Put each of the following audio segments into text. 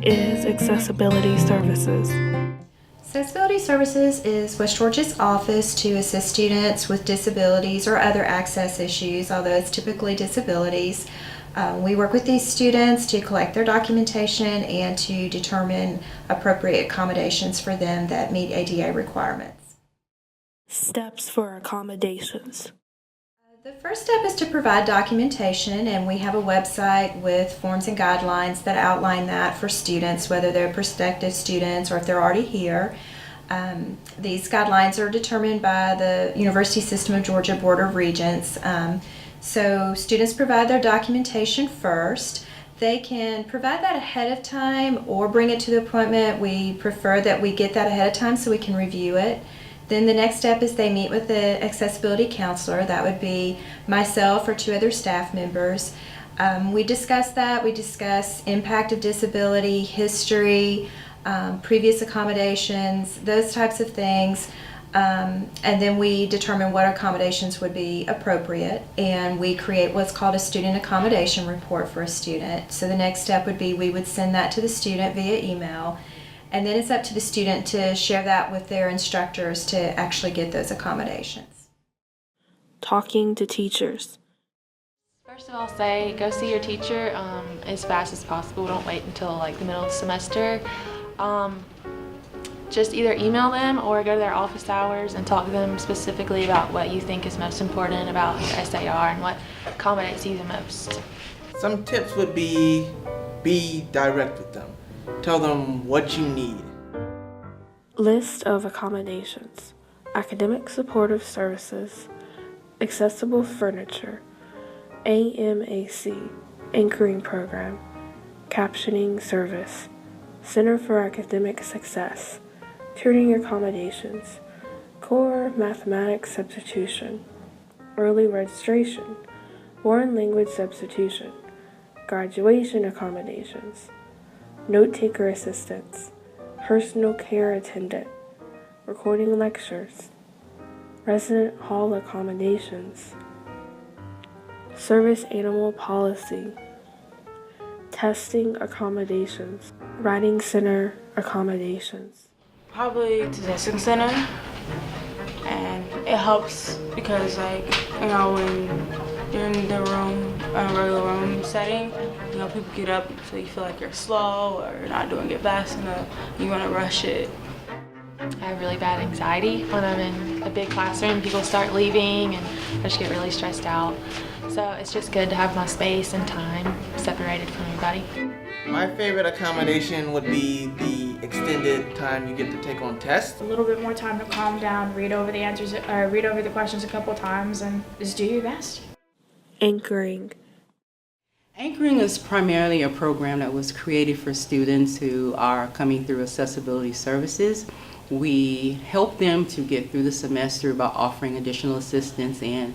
is Accessibility Services? Accessibility Services is West Georgia's office to assist students with disabilities or other access issues, although it's typically disabilities. We work with these students to collect their documentation and to determine appropriate accommodations for them that meet ADA requirements. Steps for accommodations. The first step is to provide documentation, and we have a website with forms and guidelines that outline that for students, whether they're prospective students or if they're already here. These guidelines are determined by the University System of Georgia Board of Regents. So students provide their documentation first. They can provide that ahead of time or bring it to the appointment. We prefer that we get that ahead of time so we can review it. Then the next step is they meet with the accessibility counselor. That would be myself or two other staff members. We discuss that. We discuss impact of disability, history, previous accommodations, those types of things. And then we determine what accommodations would be appropriate, and we create what's called a student accommodation report for a student. So the next step would be we would send that to the student via email, and then it's up to the student to share that with their instructors to actually get those accommodations. Talking to teachers. First of all, say go see your teacher as fast as possible. Don't wait until like the middle of the semester. Just either email them or go to their office hours and talk to them specifically about what you think is most important about your SAR and what accommodates you the most. Some tips would be direct with them. Tell them what you need. List of accommodations. Academic supportive services. Accessible furniture. AMAC. Anchoring program. Captioning service. Center for Academic Success. Tutoring accommodations. Core mathematics substitution. Early registration. Foreign language substitution. Graduation accommodations. Note-taker assistance. Personal care attendant. Recording lectures. Resident hall accommodations. Service animal policy. Testing accommodations. Writing center accommodations. Probably to the testing center, and it helps because when you're in the room, regular room setting, people get up so you feel like you're slow or you're not doing it fast enough, you want to rush it. I have really bad anxiety when I'm in a big classroom. People start leaving and I just get really stressed out. So it's just good to have my space and time separated from everybody. My favorite accommodation would be the extended time you get to take on tests. A little bit more time to calm down, read over the questions a couple times, and just do your best. Anchoring. Anchoring is primarily a program that was created for students who are coming through accessibility services. We help them to get through the semester by offering additional assistance in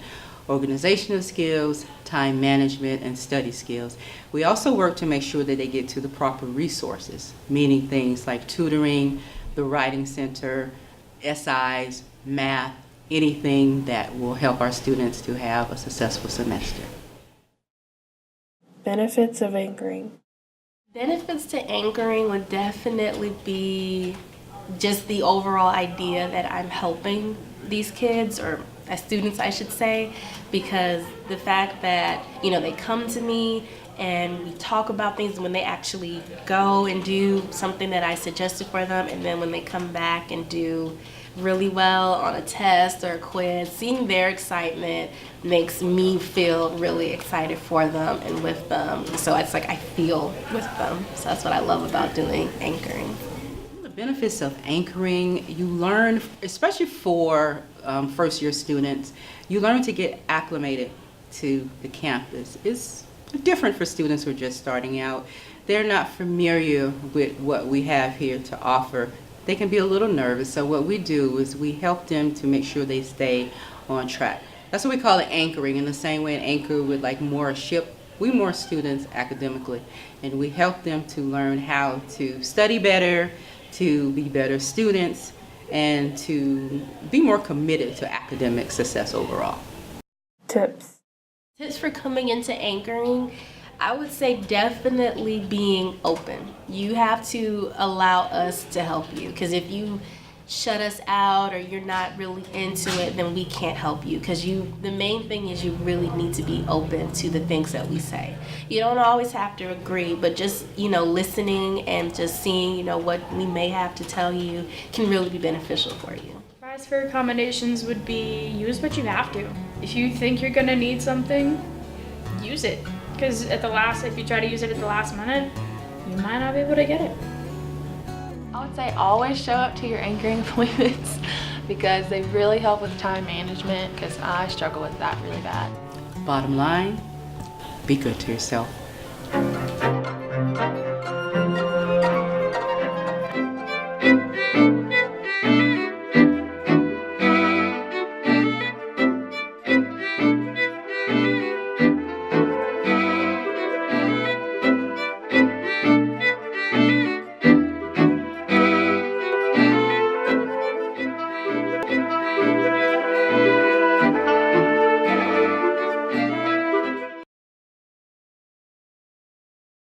organizational skills, time management, and study skills. We also work to make sure that they get to the proper resources, meaning things like tutoring, the writing center, SIs, math, anything that will help our students to have a successful semester. Benefits of anchoring. Benefits to anchoring would definitely be just the overall idea that I'm helping these kids, or as students I should say, because the fact that they come to me and we talk about things, when they actually go and do something that I suggested for them, and then when they come back and do really well on a test or a quiz, seeing their excitement makes me feel really excited for them and with them. So it's like I feel with them. So that's what I love about doing anchoring. The benefits of anchoring, you learn, especially for first year students, you learn to get acclimated to the campus. It's different for students who are just starting out. They're not familiar with what we have here to offer. They can be a little nervous, so what we do is we help them to make sure they stay on track. That's what we call it, anchoring. In the same way an anchor would moor a ship, we moor students academically, and we help them to learn how to study better, to be better students, and to be more committed to academic success overall. Tips. Tips for coming into anchoring. I would say definitely being open. You have to allow us to help you, because if you shut us out or you're not really into it, then we can't help you, because the main thing is you really need to be open to the things that we say. You don't always have to agree, but just, listening and just seeing, what we may have to tell you can really be beneficial for you. Advice for accommodations would be use what you have to. If you think you're gonna need something, use it. Because if you try to use it at the last minute, you might not be able to get it. I would say always show up to your anchoring appointments because they really help with time management, because I struggle with that really bad. Bottom line, be good to yourself.